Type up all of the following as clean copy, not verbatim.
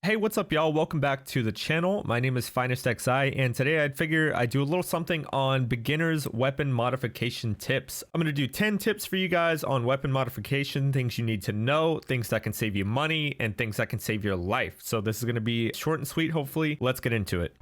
Hey, what's up, y'all? Welcome back to the channel. My name is FinestXI, and today I'd figure I'd do a little something on beginners weapon modification tips. I'm going to do 10 tips for you guys on weapon modification, things you need to know, things that can save you money, and things that can save your life. So this is going to be short and sweet, hopefully. Let's get into it.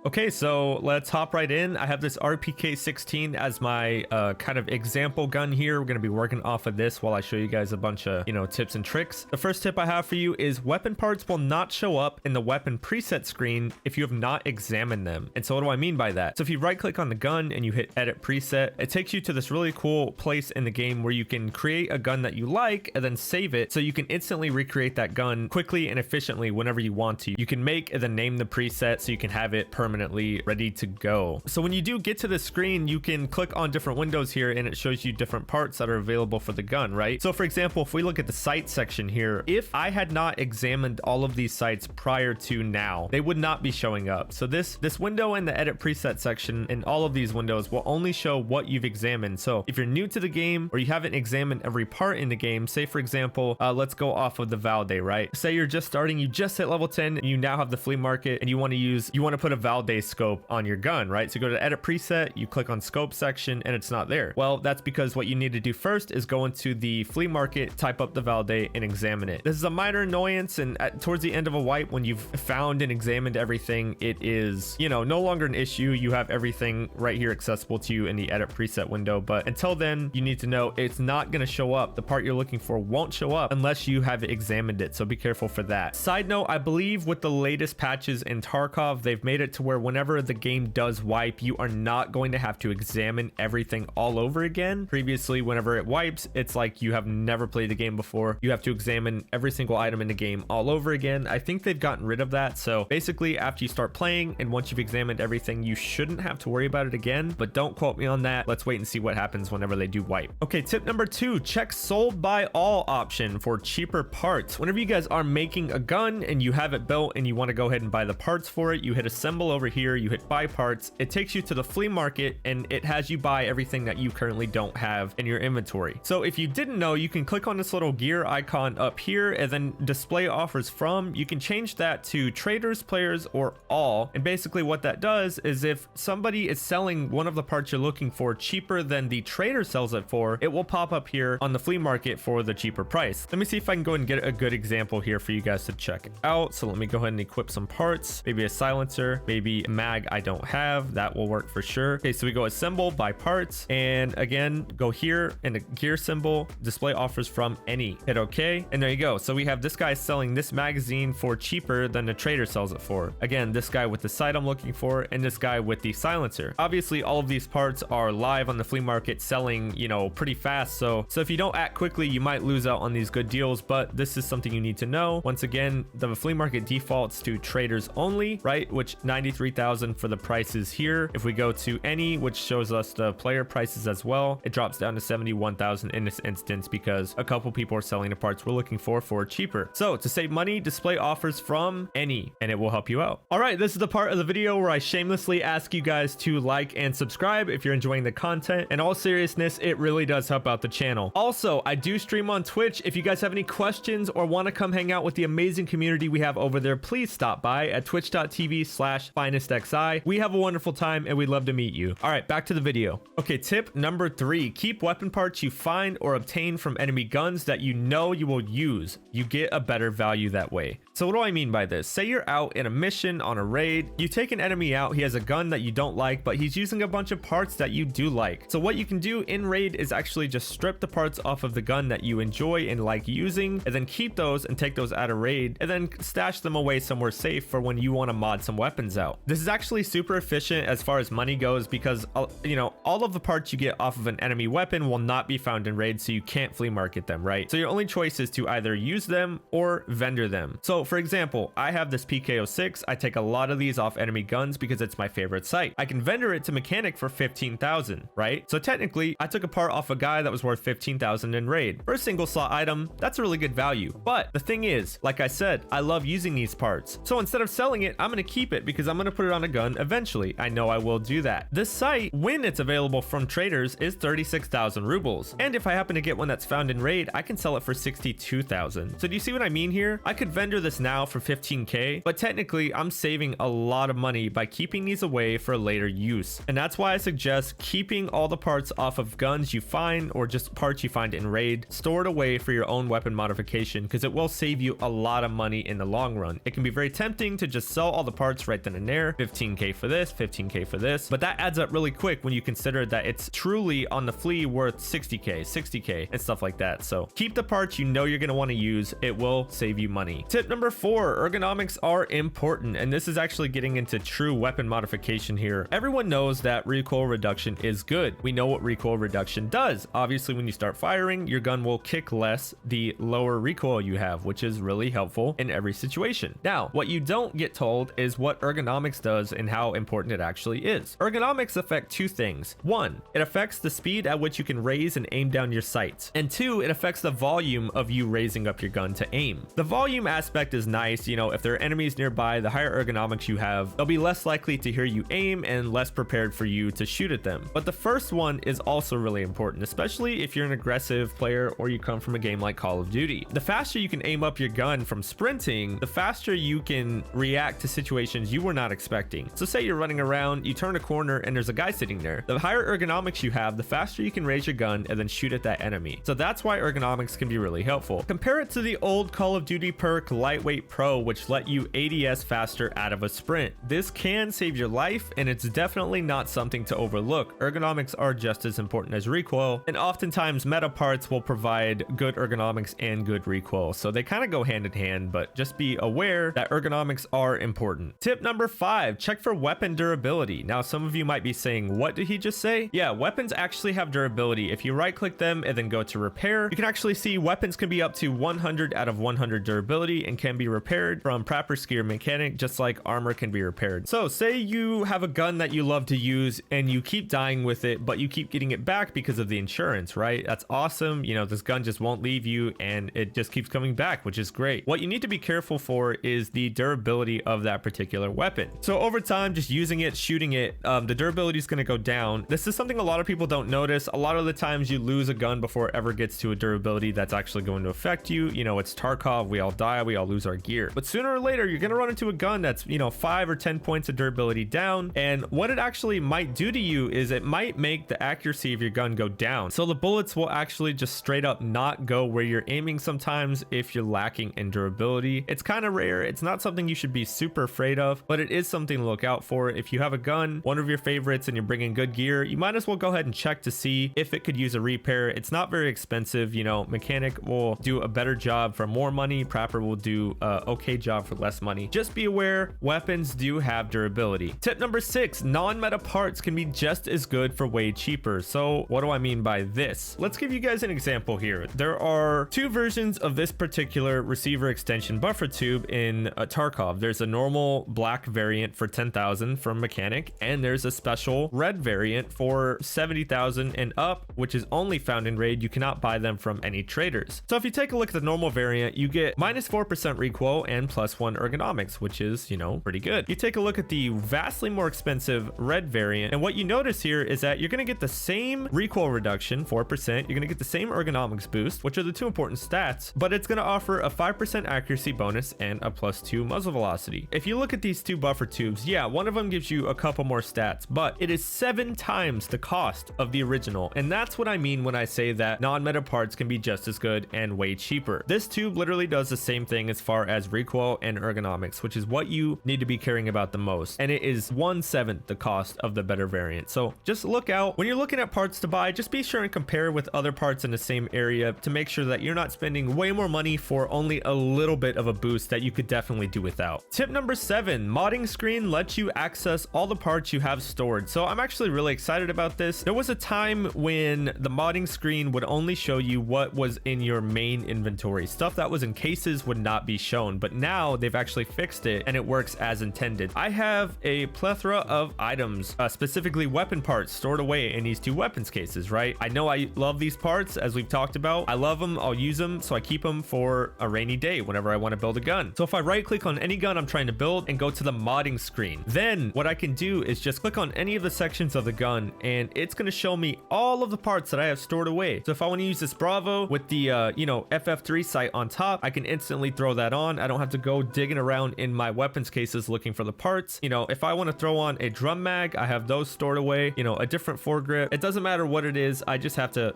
Okay, so let's hop right in. I have this RPK-16 as my kind of example gun here. We're going to be working off of this while I show you guys a bunch of, tips and tricks. The first tip I have for you is weapon parts will not show up in the weapon preset screen if you have not examined them. And so what do I mean by that? So if you right click on the gun and you hit edit preset, it takes you to this really cool place in the game where you can create a gun that you like and then save it so you can instantly recreate that gun quickly and efficiently whenever you want to. You can make and then name the preset so you can have it permanently ready to go. So when you do get to the screen, you can click on different windows here and it shows you different parts that are available for the gun, right? So for example, if we look at the sight section here, if I had not examined all of these sights prior to now, they would not be showing up. So this window in the edit preset section and all of these windows will only show what you've examined. So if you're new to the game or you haven't examined every part in the game, say for example, let's go off of the Valde, right? Say you're just starting, you just hit level 10 and you now have the flea market and you want to put a Valde scope on your gun, right? So go to edit preset, you click on scope section and it's not there. Well, that's because what you need to do first is go into the flea market, type up the Valde and examine it. This is a minor annoyance, and towards the end of a wipe, when you've found and examined everything, it is, no longer an issue. You have everything right here accessible to you in the edit preset window. But until then, you need to know it's not going to show up. The part you're looking for won't show up unless you have examined it. So be careful for that. Side note, I believe with the latest patches in Tarkov, they've made it to where whenever the game does wipe, you are not going to have to examine everything all over again. Previously, whenever it wipes, it's like you have never played the game before. You have to examine every single item in the game all over again. I think they've gotten rid of that. So basically, after you start playing and once you've examined everything, you shouldn't have to worry about it again, but don't quote me on that. Let's wait and see what happens whenever they do wipe. Okay, tip number 2, check sold by all option for cheaper parts. Whenever you guys are making a gun and you have it built and you want to go ahead and buy the parts for it, you hit assemble over here, you hit buy parts, it takes you to the flea market and it has you buy everything that you currently don't have in your inventory. So if you didn't know, you can click on this little gear icon up here and then display offers from. You can change that to traders, players, or all. And basically what that does is if somebody is selling one of the parts you're looking for cheaper than the trader sells it for, it will pop up here on the flea market for the cheaper price. Let me see if I can go and get a good example here for you guys to check out. So let me go ahead and equip some parts, maybe a silencer, maybe a mag I don't have. That will work for sure. Okay, so we go assemble, buy parts, and again go here in the gear symbol, display offers from any, hit OK, and there you go. So we have this guy selling this magazine for cheaper than the trader sells it for. Again, this guy with the sight I'm looking for and this guy with the silencer. Obviously all of these parts are live on the flea market selling, pretty fast. So if you don't act quickly, you might lose out on these good deals, but this is something you need to know. Once again, the flea market defaults to traders only, right? Which 93,000 for the prices here. If we go to any, which shows us the player prices as well, it drops down to 71,000 in this instance because a couple people are selling the parts we're looking for cheaper. So to save money, display offers from any and it will help you out. All right, this is the part of the video where I shamelessly ask you guys to like and subscribe if you're enjoying the content. In all seriousness, it really does help out the channel. Also, I do stream on Twitch. If you guys have any questions or want to come hang out with the amazing community we have over there, please stop by at twitch.tv/finestxi. We have a wonderful time and we'd love to meet you. All right, back to the video. Okay, tip number 3, keep weapon parts you find or obtain from enemy guns that you know you will use. You get a better value that way. So what do I mean by this? Say you're out in a mission on a raid, you take an enemy out, he has a gun that you don't like, but he's using a bunch of parts that you do like. So what you can do in raid is actually just strip the parts off of the gun that you enjoy and like using, and then keep those and take those out of raid, and then stash them away somewhere safe for when you want to mod some weapons out. This is actually super efficient as far as money goes because, all of the parts you get off of an enemy weapon will not be found in raid, so you can't flea market them, right? So your only choice is to either use them or vendor them. So for example, I have this PK06. I take a lot of these off enemy guns because it's my favorite sight. I can vendor it to mechanic for 15,000, right? So technically I took a part off a guy that was worth 15,000 in raid. For a single slot item, that's a really good value. But the thing is, like I said, I love using these parts. So instead of selling it, I'm going to keep it because I'm going to put it on a gun eventually. I know I will do that. This sight, when it's available from traders, is 36,000 rubles. And if I happen to get one that's found in raid, I can sell it for 62,000. So do you see what I mean here? I could vendor this now for 15k, but technically I'm saving a lot of money by keeping these away for later use. And that's why I suggest keeping all the parts off of guns you find, or just parts you find in raid, stored away for your own weapon modification, because it will save you a lot of money in the long run. It can be very tempting to just sell all the parts right then and there, 15k for this, 15k for this, but that adds up really quick when you consider that it's truly on the flea worth 60k and stuff like that. So keep the parts you know you're going to want to use. It will save you money. Tip number 4, ergonomics are important, and this is actually getting into true weapon modification here. Everyone knows that recoil reduction is good. We know what recoil reduction does. Obviously, when you start firing, your gun will kick less the lower recoil you have, which is really helpful in every situation. Now, what you don't get told is what ergonomics does and how important it actually is. Ergonomics affect two things. 1, it affects the speed at which you can raise and aim down your sights. And 2, it affects the volume of you raising up your gun to aim. The volume aspect is nice. You know, if there are enemies nearby, the higher ergonomics you have, they'll be less likely to hear you aim and less prepared for you to shoot at them. But the first one is also really important, especially if you're an aggressive player or you come from a game like Call of Duty. The faster you can aim up your gun from sprinting, the faster you can react to situations you were not expecting. So say you're running around, you turn a corner and there's a guy sitting there. The higher ergonomics you have, the faster you can raise your gun and then shoot at that enemy. So that's why ergonomics can be really helpful. Compare it to the old Call of Duty perk Lightweight Pro, which let you ADS faster out of a sprint. This can save your life, and it's definitely not something to overlook. Ergonomics are just as important as recoil, and oftentimes meta parts will provide good ergonomics and good recoil, so they kind of go hand in hand, but just be aware that ergonomics are important. Tip number 5, check for weapon durability. Now, some of you might be saying, what did he just say? Yeah, weapons actually have durability. If you right click them and then go to repair, you can actually see weapons can be up to 100 out of 100 durability and can be repaired from proper skier mechanic, just like armor can be repaired. So say you have a gun that you love to use and you keep dying with it, but you keep getting it back because of the insurance, right? That's awesome. You know, this gun just won't leave you and it just keeps coming back, which is great. What you need to be careful for is the durability of that particular weapon. So over time, just using it, shooting it, the durability is going to go down. This is something a lot of people don't notice. A lot of the times you lose a gun before it ever gets to a durability that's actually going to affect you. You know, it's Tarkov, we all die, we all lose our gear. But sooner or later, you're going to run into a gun that's, you know, 5 or 10 points of durability down. And what it actually might do to you is it might make the accuracy of your gun go down. So the bullets will actually just straight up not go where you're aiming sometimes if you're lacking in durability. It's kind of rare. It's not something you should be super afraid of, but it is something to look out for. If you have a gun, one of your favorites, and you're bringing good gear, you might as well go ahead and check to see if it could use a repair. It's not very expensive. You know, mechanic will do a better job for more money. Prapper will do a okay job for less money. Just be aware, weapons do have durability. Tip number 6, non-meta parts can be just as good for way cheaper. So what do I mean by this? Let's give you guys an example here. There are 2 versions of this particular receiver extension buffer tube in Tarkov. There's a normal black variant for 10,000 from mechanic, and there's a special red variant for 70,000 and up, which is only found in raid. You cannot buy them from any traders. So if you take a look at the normal variant, you get -4% recoil and +1 ergonomics, which is, you know, pretty good. You take a look at the vastly more expensive red variant, and what you notice here is that you're going to get the same recoil reduction, 4%. You're going to get the same ergonomics boost, which are the 2 important stats, but it's going to offer a 5% accuracy bonus and a +2 muzzle velocity. If you look at these 2 buffer tubes, yeah, one of them gives you a couple more stats, but it is 7 times the cost of the original. And that's what I mean when I say that non-meta parts can be just as good and way cheaper. This tube literally does the same thing as far as recoil and ergonomics, which is what you need to be caring about the most. And it is 1/7 the cost of the better variant. So just look out when you're looking at parts to buy. Just be sure and compare with other parts in the same area to make sure that you're not spending way more money for only a little bit of a boost that you could definitely do without. Tip number 7, modding screen lets you access all the parts you have stored. So I'm actually really excited about this. There was a time when the modding screen would only show you what was in your main inventory. Stuff that was in cases would not be shown, but now they've actually fixed it and it works as intended. I have a plethora of items, specifically weapon parts, stored away in these 2 weapons cases, right? I know I love these parts, as we've talked about. I love them, I'll use them, so I keep them for a rainy day whenever I want to build a gun. So if I right click on any gun I'm trying to build and go to the modding modding screen. Then what I can do is just click on any of the sections of the gun and it's going to show me all of the parts that I have stored away. So if I want to use this Bravo with the FF3 sight on top, I can instantly throw that on. I don't have to go digging around in my weapons cases looking for the parts. If I want to throw on a drum mag, I have those stored away. A different foregrip. It doesn't matter what it is. I just have to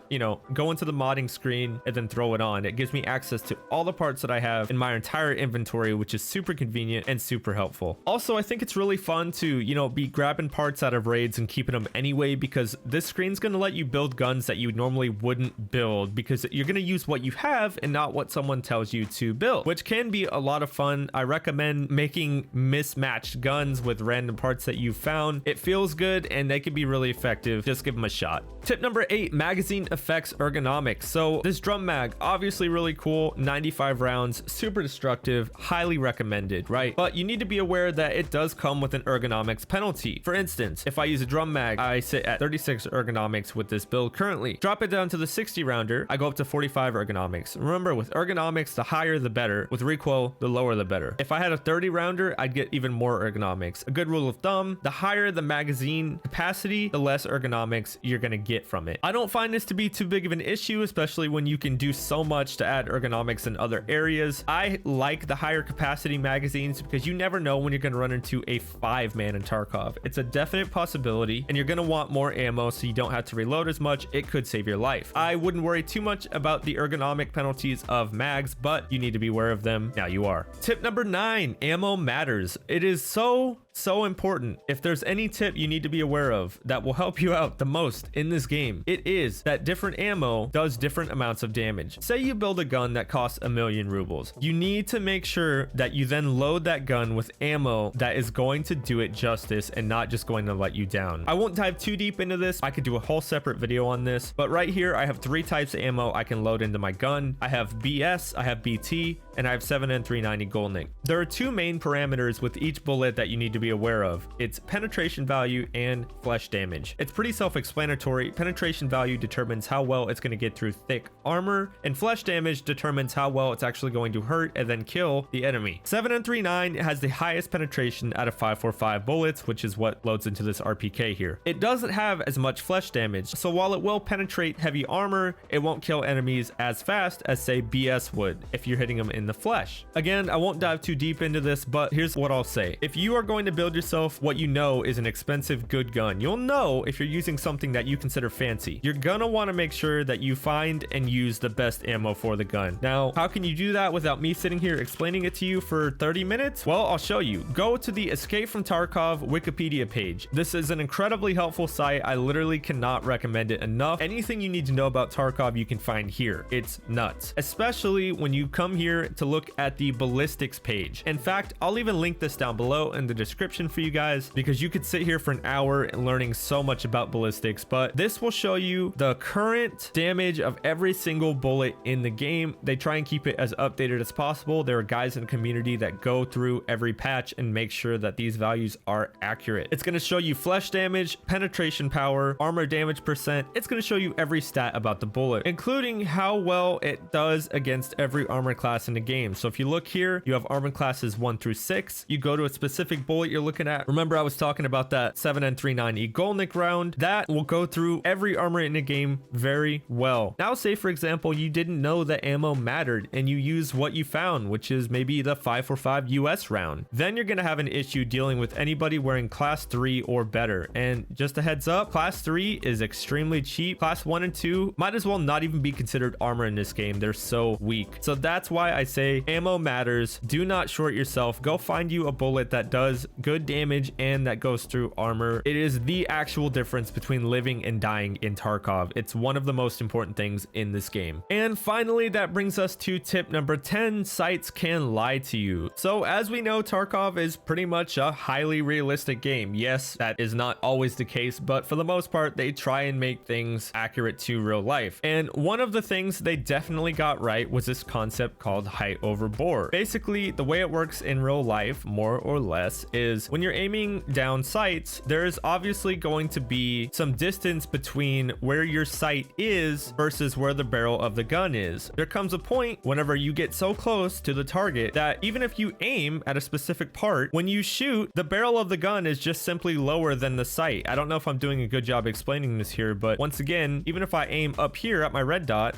go into the modding screen and then throw it on. It gives me access to all the parts that I have in my entire inventory, which is super convenient and super helpful. Also, I think it's really fun to be grabbing parts out of raids and keeping them anyway, because this screen's going to let you build guns that you normally wouldn't build, because you're going to use what you have and not what someone tells you to build, which can be a lot of fun. I recommend making mismatched guns with random parts that you found. It feels good and they can be really effective. Just give them a shot. Tip number 8, magazine effects ergonomics. So this drum mag, obviously really cool, 95 rounds, super destructive, highly recommended, right? But you need to be aware that it does come with an ergonomics penalty. For instance, if I use a drum mag, I sit at 36 ergonomics with this build currently. Drop it down to the 60 rounder, I go up to 45 ergonomics. Remember, with ergonomics, the higher the better. With recoil, the lower the better. If I had a 30 rounder, I'd get even more ergonomics. A good rule of thumb, the higher the magazine capacity, the less ergonomics you're gonna get from it. I don't find this to be too big of an issue, especially when you can do so much to add ergonomics in other areas. I like the higher capacity magazines because you never know when you're gonna run into a 5-man in Tarkov. It's a definite possibility, and you're gonna want more ammo so you don't have to reload as much. It could save your life. I wouldn't worry too much about the ergonomic penalties of mags, but you need to be aware of them. Now you are. Tip number 9, ammo matters. It is so important. If there's any tip you need to be aware of that will help you out the most in this game, it is that different ammo does different amounts of damage. Say you build a gun that costs 1,000,000 rubles. You need to make sure that you then load that gun with ammo that is going to do it justice and not just going to let you down. I won't dive too deep into this. I could do a whole separate video on this, but right here I have 3 types of ammo I can load into my gun. I have BS, I have BT, and I have 7N390 Golnik. There are 2 main parameters with each bullet that you need to be aware of. It's penetration value and flesh damage. It's pretty self-explanatory. Penetration value determines how well it's going to get through thick armor, and flesh damage determines how well it's actually going to hurt and then kill the enemy. 7N39 has the highest penetration out of 545 bullets, which is what loads into this RPK here. It doesn't have as much flesh damage, so while it will penetrate heavy armor, it won't kill enemies as fast as say BS would if you're hitting them in the flesh. Again, I won't dive too deep into this, but here's what I'll say. If you are going to build yourself what you know is an expensive good gun, you'll know if you're using something that you consider fancy. You're gonna want to make sure that you find and use the best ammo for the gun. Now, how can you do that without me sitting here explaining it to you for 30 minutes? Well, I'll show you. Go to the Escape from Tarkov Wikipedia page. This is an incredibly helpful site. I literally cannot recommend it enough. Anything you need to know about Tarkov, you can find here. It's nuts, especially when you come here to look at the ballistics page. In fact, I'll even link this down below in the description for you guys, because you could sit here for an hour learning so much about ballistics, but this will show you the current damage of every single bullet in the game. They try and keep it as updated as possible. There are guys in the community that go through every patch and make sure that these values are accurate. It's going to show you flesh damage, penetration power, armor damage percent. It's going to show you every stat about the bullet, including how well it does against every armor class in the game. So if you look here, you have armor classes 1 through 6. You go to a specific bullet you're looking at. Remember, I was talking about that 7N39 Golnik round. That will go through every armor in the game very well. Now, say for example, you didn't know that ammo mattered and you use what you found, which is maybe the 545 US round. Then you're going to have an issue dealing with anybody wearing class 3 or better. And just a heads up, class 3 is extremely cheap. Class 1 and 2 might as well not even be considered armor in this game. They're so weak. So that's why I say ammo matters. Do not short yourself. Go find you a bullet that does good damage and that goes through armor. It is the actual difference between living and dying in Tarkov. It's one of the most important things in this game. And finally, that brings us to tip number 10. Sites can lie to you. So as we know, Tarkov is pretty much a highly realistic game. Yes, that is not always the case, but for the most part, they try and make things accurate to real life. And one of the things they definitely got right was this concept called height over bore. Basically, the way it works in real life, more or less, is is when you're aiming down sights, there is obviously going to be some distance between where your sight is versus where the barrel of the gun is. There comes a point whenever you get so close to the target that even if you aim at a specific part, when you shoot, the barrel of the gun is just simply lower than the sight. I don't know if I'm doing a good job explaining this here, but once again, even if I aim up here at my red dot,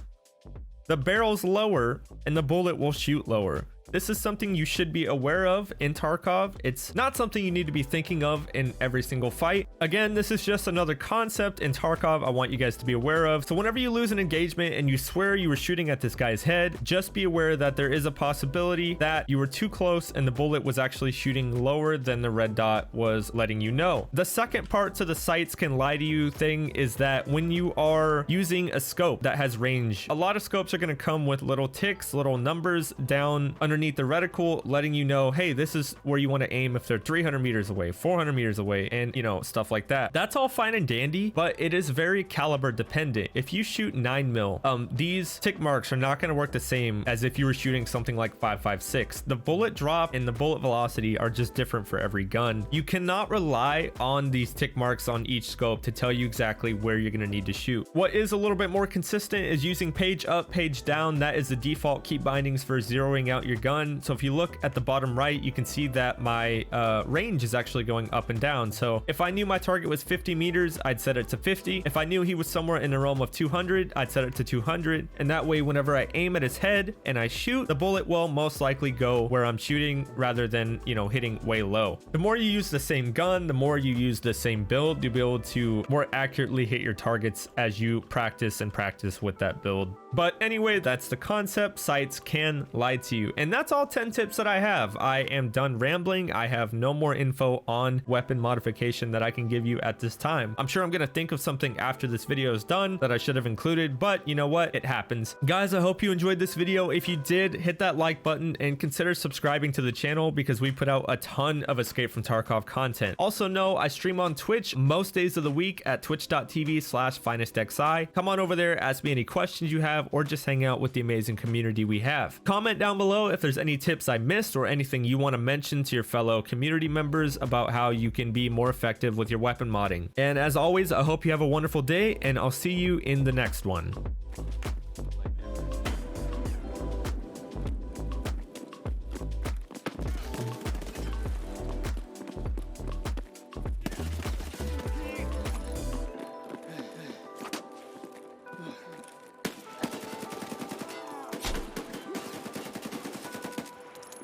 the barrel's lower and the bullet will shoot lower. This is something you should be aware of in Tarkov. It's not something you need to be thinking of in every single fight. Again, this is just another concept in Tarkov I want you guys to be aware of. So whenever you lose an engagement and you swear you were shooting at this guy's head, just be aware that there is a possibility that you were too close and the bullet was actually shooting lower than the red dot was letting you know. The second part to the sights can lie to you thing is that when you are using a scope that has range, a lot of scopes are going to come with little ticks, little numbers down underneath the reticle letting you know, hey, this is where you want to aim if they're 300 meters away, 400 meters away, and you know, stuff like that. That's all fine and dandy, but it is very caliber dependent. If you shoot 9mm, these tick marks are not going to work the same as if you were shooting something like 5.56. The bullet drop and the bullet velocity are just different for every gun. You cannot rely on these tick marks on each scope to tell you exactly where you're going to need to shoot. What is a little bit more consistent is using page up, page down. That is the default key bindings for zeroing out your gun. So if you look at the bottom right, you can see that my range is actually going up and down. So if I knew my target was 50 meters, I'd set it to 50. If I knew he was somewhere in the realm of 200, I'd set it to 200. And that way, whenever I aim at his head and I shoot, the bullet will most likely go where I'm shooting rather than, you know, hitting way low. The more you use the same gun, the more you use the same build, you'll be able to more accurately hit your targets as you practice and practice with that build. But anyway, that's the concept. Sights can lie to you. And that's all 10 tips that I have. I am done rambling. I have no more info on weapon modification that I can give you at this time. I'm sure I'm going to think of something after this video is done that I should have included, but you know what? It happens. Guys, I hope you enjoyed this video. If you did, hit that like button and consider subscribing to the channel because we put out a ton of Escape from Tarkov content. Also know I stream on Twitch most days of the week at twitch.tv/finestxi. Come on over there, ask me any questions you have, or just hang out with the amazing community we have. Comment down below if there's any tips I missed or anything you want to mention to your fellow community members about how you can be more effective with your weapon modding. And as always, I hope you have a wonderful day and I'll see you in the next one.